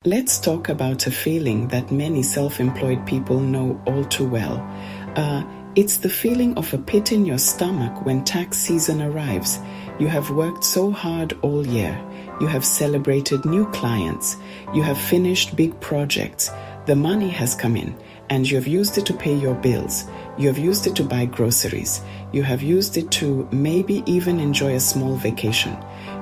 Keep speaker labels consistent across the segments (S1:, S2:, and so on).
S1: Let's talk about a feeling that many self-employed people know all too well. It's the feeling of a pit in your stomach when tax season arrives. You have worked so hard all year. You have celebrated new clients. You have finished big projects. The money has come in, and you have used it to pay your bills. You have used it to buy groceries. You have used it to maybe even enjoy a small vacation.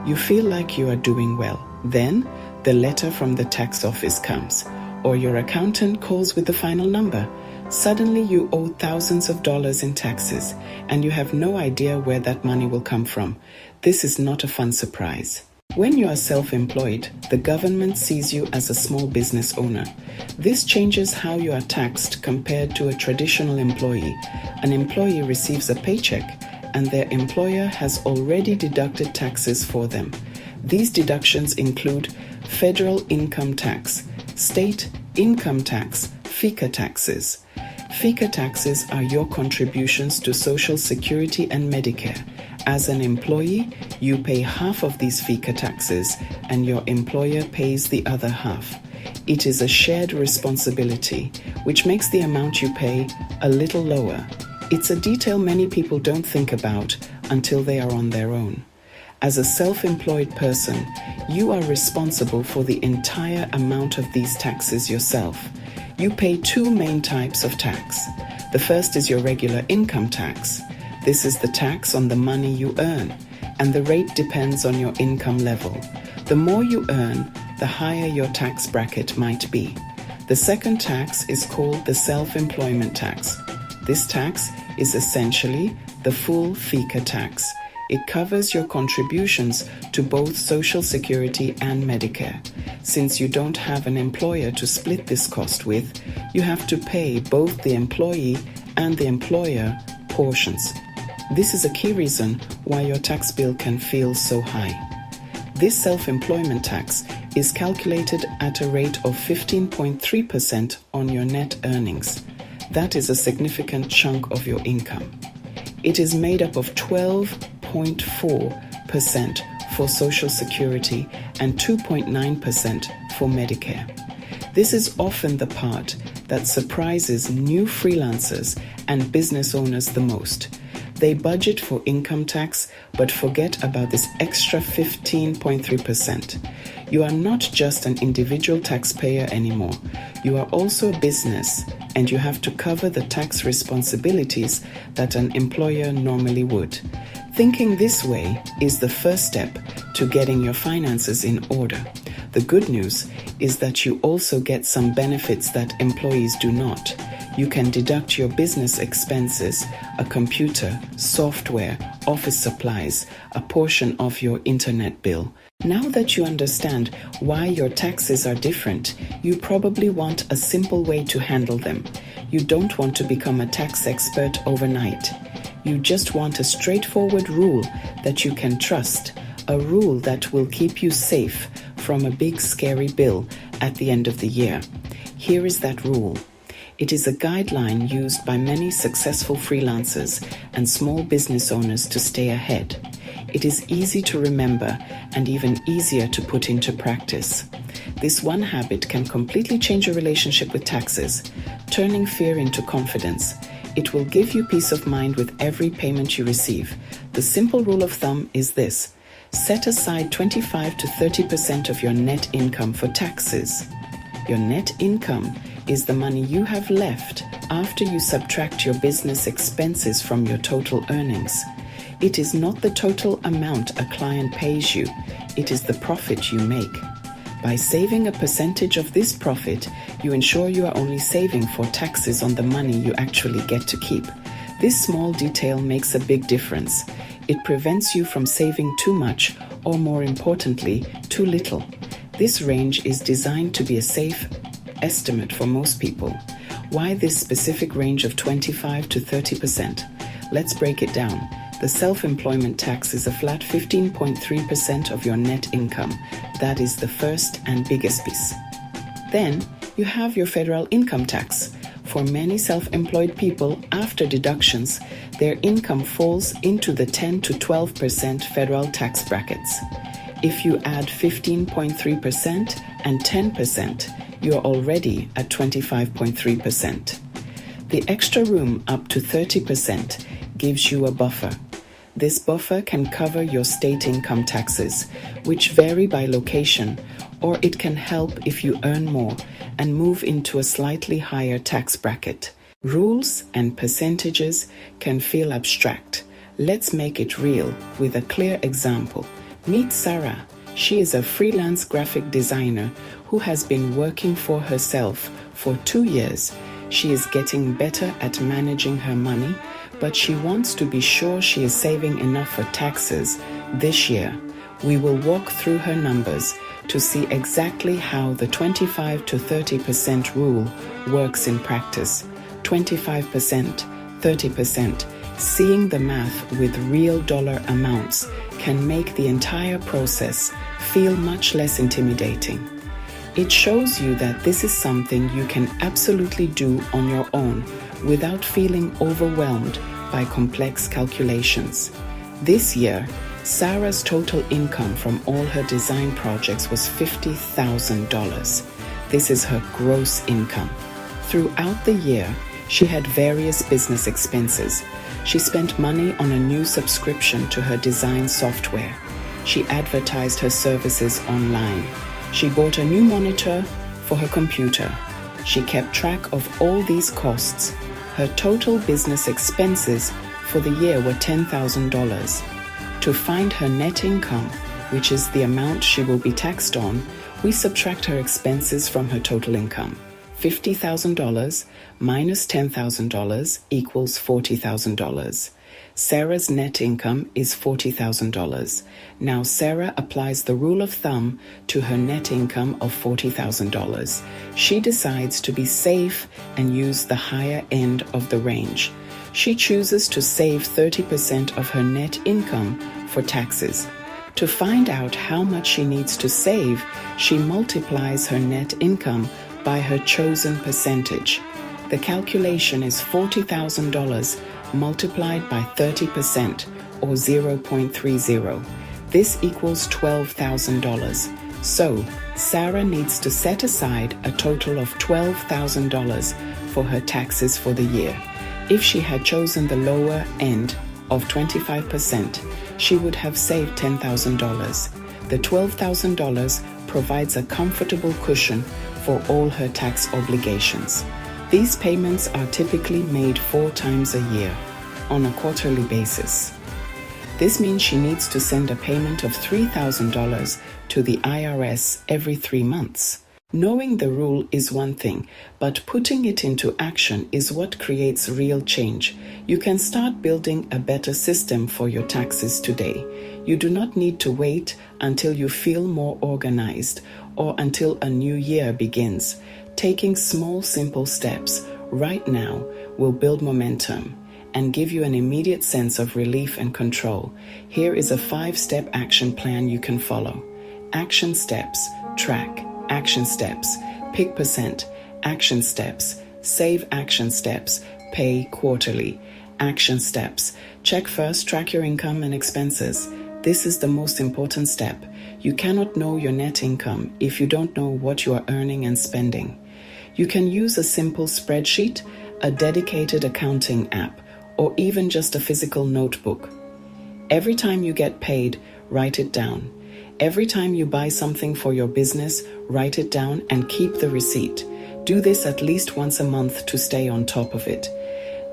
S1: You feel like you are doing well. Then, the letter from the tax office comes, or your accountant calls with the final number. Suddenly you owe thousands of dollars in taxes, and you have no idea where that money will come from. This is not a fun surprise. When you are self-employed, the government sees you as a small business owner. This changes how you are taxed compared to a traditional employee. An employee receives a paycheck, and their employer has already deducted taxes for them. These deductions include federal income tax, state income tax, FICA taxes. FICA taxes are your contributions to Social Security and Medicare. As an employee, you pay half of these FICA taxes and your employer pays the other half. It is a shared responsibility, which makes the amount you pay a little lower. It's a detail many people don't think about until they are on their own. As a self-employed person, you are responsible for the entire amount of these taxes yourself. You pay two main types of tax. The first is your regular income tax. This is the tax on the money you earn, and the rate depends on your income level. The more you earn, the higher your tax bracket might be. The second tax is called the self-employment tax. This tax is essentially the full FICA tax. It covers your contributions to both Social Security and Medicare. Since you don't have an employer to split this cost with, you have to pay both the employee and the employer portions. This is a key reason why your tax bill can feel so high. This self-employment tax is calculated at a rate of 15.3% on your net earnings. That is a significant chunk of your income. It is made up of 12.4% for Social Security and 2.9% for Medicare. This is often the part that surprises new freelancers and business owners the most. They budget for income tax but forget about this extra 15.3%. You are not just an individual taxpayer anymore. You are also a business, and you have to cover the tax responsibilities that an employer normally would. Thinking this way is the first step to getting your finances in order. The good news is that you also get some benefits that employees do not. You can deduct your business expenses, a computer, software, office supplies, a portion of your internet bill. Now that you understand why your taxes are different, you probably want a simple way to handle them. You don't want to become a tax expert overnight. You just want a straightforward rule that you can trust, a rule that will keep you safe from a big scary bill at the end of the year. Here is that rule. It is a guideline used by many successful freelancers and small business owners to stay ahead. It is easy to remember and even easier to put into practice. This one habit can completely change your relationship with taxes, turning fear into confidence. It will give you peace of mind with every payment you receive. The simple rule of thumb is this: set aside 25 to 30% of your net income for taxes. Your net income is the money you have left after you subtract your business expenses from your total earnings. It is not the total amount a client pays you, it is the profit you make. By saving a percentage of this profit, you ensure you are only saving for taxes on the money you actually get to keep. This small detail makes a big difference. It prevents you from saving too much, or more importantly, too little. This range is designed to be a safe estimate for most people. Why this specific range of 25 to 30%? Let's break it down. The self-employment tax is a flat 15.3% of your net income. That is the first and biggest piece. Then you have your federal income tax. For many self-employed people, after deductions, their income falls into the 10 to 12% federal tax brackets. If you add 15.3% and 10%, you're already at 25.3%. The extra room up to 30% gives you a buffer. This buffer can cover your state income taxes, which vary by location, or it can help if you earn more and move into a slightly higher tax bracket. Rules and percentages can feel abstract. Let's make it real with a clear example. Meet Sarah. She is a freelance graphic designer who has been working for herself for 2 years. She is getting better at managing her money, but she wants to be sure she is saving enough for taxes this year. We will walk through her numbers to see exactly how the 25 to 30% rule works in practice. 25%, 30%. Seeing the math with real dollar amounts can make the entire process feel much less intimidating. It shows you that this is something you can absolutely do on your own without feeling overwhelmed by complex calculations. This year, Sarah's total income from all her design projects was $50,000. This is her gross income. Throughout the year, she had various business expenses. She spent money on a new subscription to her design software. She advertised her services online. She bought a new monitor for her computer. She kept track of all these costs. Her total business expenses for the year were $10,000. To find her net income, which is the amount she will be taxed on, we subtract her expenses from her total income. $50,000 minus $10,000 equals $40,000. Sarah's net income is $40,000. Now Sarah applies the rule of thumb to her net income of $40,000. She decides to be safe and use the higher end of the range. She chooses to save 30% of her net income for taxes. To find out how much she needs to save, she multiplies her net income by her chosen percentage. The calculation is $40,000 multiplied by 30%, or 0.30. This equals $12,000. So, Sarah needs to set aside a total of $12,000 for her taxes for the year. If she had chosen the lower end of 25%, she would have saved $10,000. The $12,000 provides a comfortable cushion for all her tax obligations. These payments are typically made 4 times a year on a quarterly basis. This means she needs to send a payment of $3,000 to the IRS every 3 months. Knowing the rule is one thing, but putting it into action is what creates real change. You can start building a better system for your taxes today. You do not need to wait until you feel more organized or until a new year begins. Taking small, simple steps right now will build momentum and give you an immediate sense of relief and control. Here is a 5-step action plan you can follow. Action steps: track. Action steps: pick percent. Action steps: save. Action steps: pay quarterly. Action steps: check first, track your income and expenses. This is the most important step. You cannot know your net income if you don't know what you are earning and spending. You can use a simple spreadsheet, a dedicated accounting app, or even just a physical notebook. Every time you get paid, write it down. Every time you buy something for your business, write it down and keep the receipt. Do this at least once a month to stay on top of it.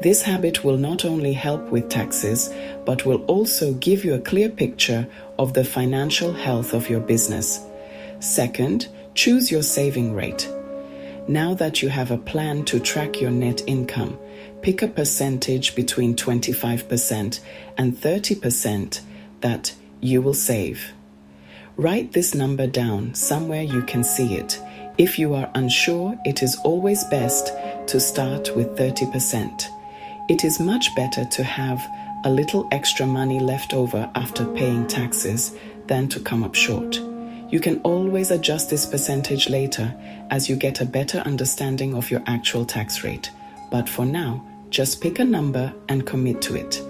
S1: This habit will not only help with taxes, but will also give you a clear picture of the financial health of your business. Second, choose your saving rate. Now that you have a plan to track your net income, pick a percentage between 25% and 30% that you will save. Write this number down somewhere you can see it. If you are unsure, it is always best to start with 30%. It is much better to have a little extra money left over after paying taxes than to come up short. You can always adjust this percentage later as you get a better understanding of your actual tax rate. But for now, just pick a number and commit to it.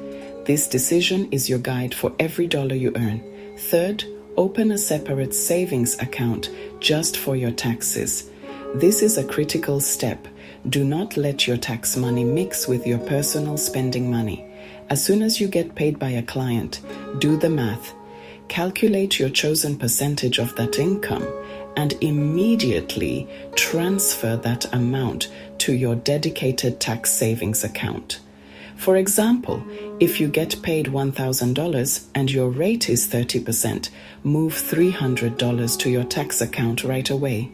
S1: This decision is your guide for every dollar you earn. Third, Open a separate savings account just for your taxes. This is a critical step. Do not let your tax money mix with your personal spending money. As soon as you get paid by a client, do the math. Calculate your chosen percentage of that income and immediately transfer that amount to your dedicated tax savings account. For example, if you get paid $1,000 and your rate is 30%, move $300 to your tax account right away.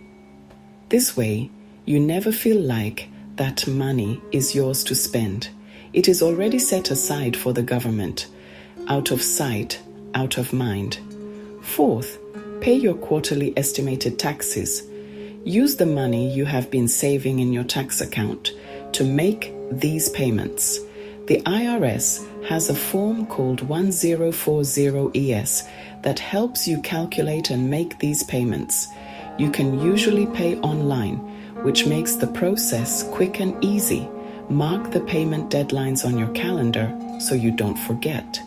S1: This way, you never feel like that money is yours to spend. It is already set aside for the government. Out of sight, out of mind. Fourth, pay your quarterly estimated taxes. Use the money you have been saving in your tax account to make these payments. The IRS has a form called 1040ES that helps you calculate and make these payments. You can usually pay online, which makes the process quick and easy. Mark the payment deadlines on your calendar so you don't forget.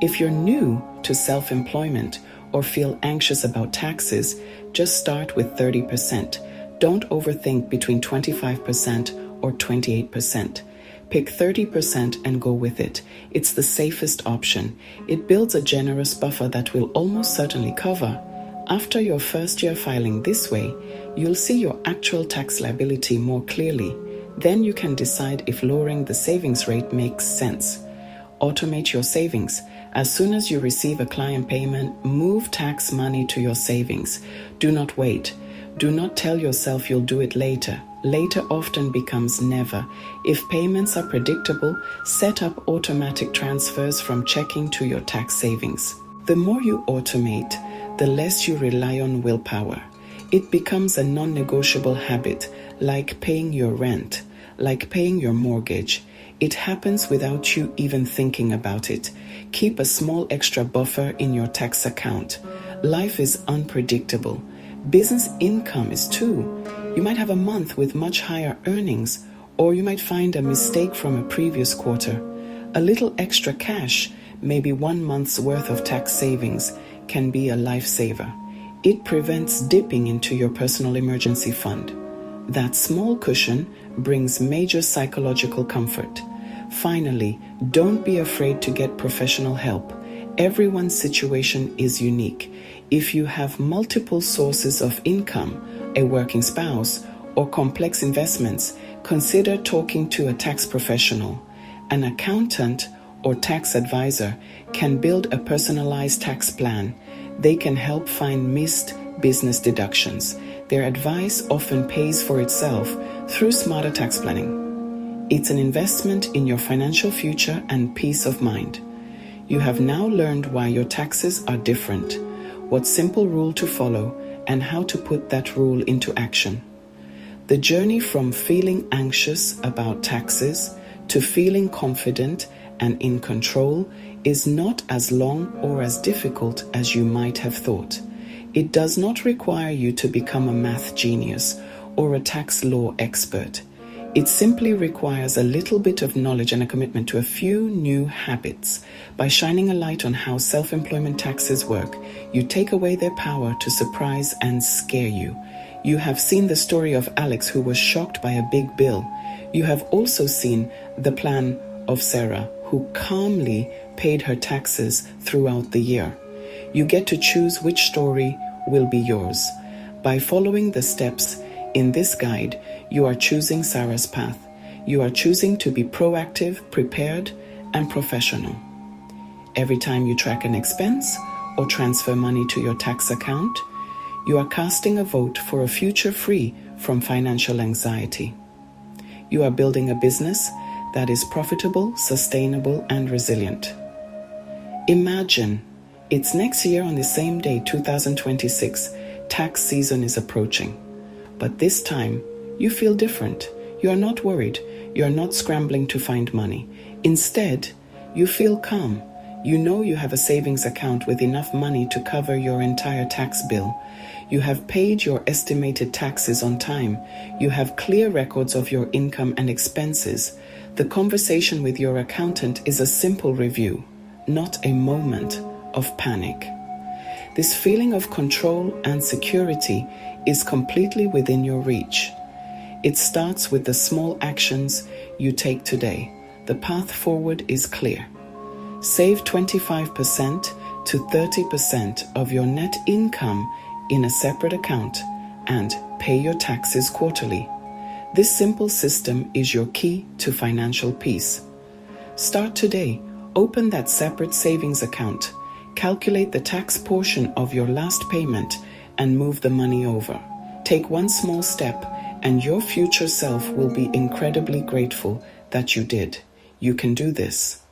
S1: If you're new to self-employment or feel anxious about taxes, just start with 30%. Don't overthink between 25% or 28%. Pick 30% and go with it. It's the safest option. It builds a generous buffer that will almost certainly cover. After your first year filing this way, you'll see your actual tax liability more clearly. Then you can decide if lowering the savings rate makes sense. Automate your savings. As soon as you receive a client payment, move tax money to your savings. Do not wait. Do not tell yourself you'll do it later. Later often becomes never. If payments are predictable, set up automatic transfers from checking to your tax savings. The more you automate, the less you rely on willpower. It becomes a non-negotiable habit, like paying your rent, like paying your mortgage. It happens without you even thinking about it. Keep a small extra buffer in your tax account. Life is unpredictable. Business income is too. You might have a month with much higher earnings, or you might find a mistake from a previous quarter. A little extra cash, maybe 1 month's worth of tax savings, can be a lifesaver. It prevents dipping into your personal emergency fund. That small cushion brings major psychological comfort. Finally, don't be afraid to get professional help. Everyone's situation is unique. If you have multiple sources of income, a working spouse, or complex investments, consider talking to a tax professional. An accountant or tax advisor can build a personalized tax plan. They can help find missed business deductions. Their advice often pays for itself through smarter tax planning. It's an investment in your financial future and peace of mind. You have now learned why your taxes are different, what simple rule to follow, and how to put that rule into action. The journey from feeling anxious about taxes to feeling confident and in control is not as long or as difficult as you might have thought. It does not require you to become a math genius or a tax law expert. It simply requires a little bit of knowledge and a commitment to a few new habits. By shining a light on how self-employment taxes work, you take away their power to surprise and scare you. You have seen the story of Alex, who was shocked by a big bill. You have also seen the plan of Sarah, who calmly paid her taxes throughout the year. You get to choose which story will be yours. By following the steps in this guide, you are choosing Sarah's path. You are choosing to be proactive, prepared, and professional. Every time you track an expense or transfer money to your tax account, you are casting a vote for a future free from financial anxiety. You are building a business that is profitable, sustainable, and resilient. Imagine it's next year on the same day, 2026, tax season is approaching. But this time, you feel different. You are not worried. You are not scrambling to find money. Instead, you feel calm. You know you have a savings account with enough money to cover your entire tax bill. You have paid your estimated taxes on time. You have clear records of your income and expenses. The conversation with your accountant is a simple review, not a moment of panic. This feeling of control and security is completely within your reach. It starts with the small actions you take today. The path forward is clear. Save 25% to 30% of your net income in a separate account and pay your taxes quarterly. This simple system is your key to financial peace. Start today. Open that separate savings account. Calculate the tax portion of your last payment and move the money over. Take one small step and your future self will be incredibly grateful that you did. You can do this.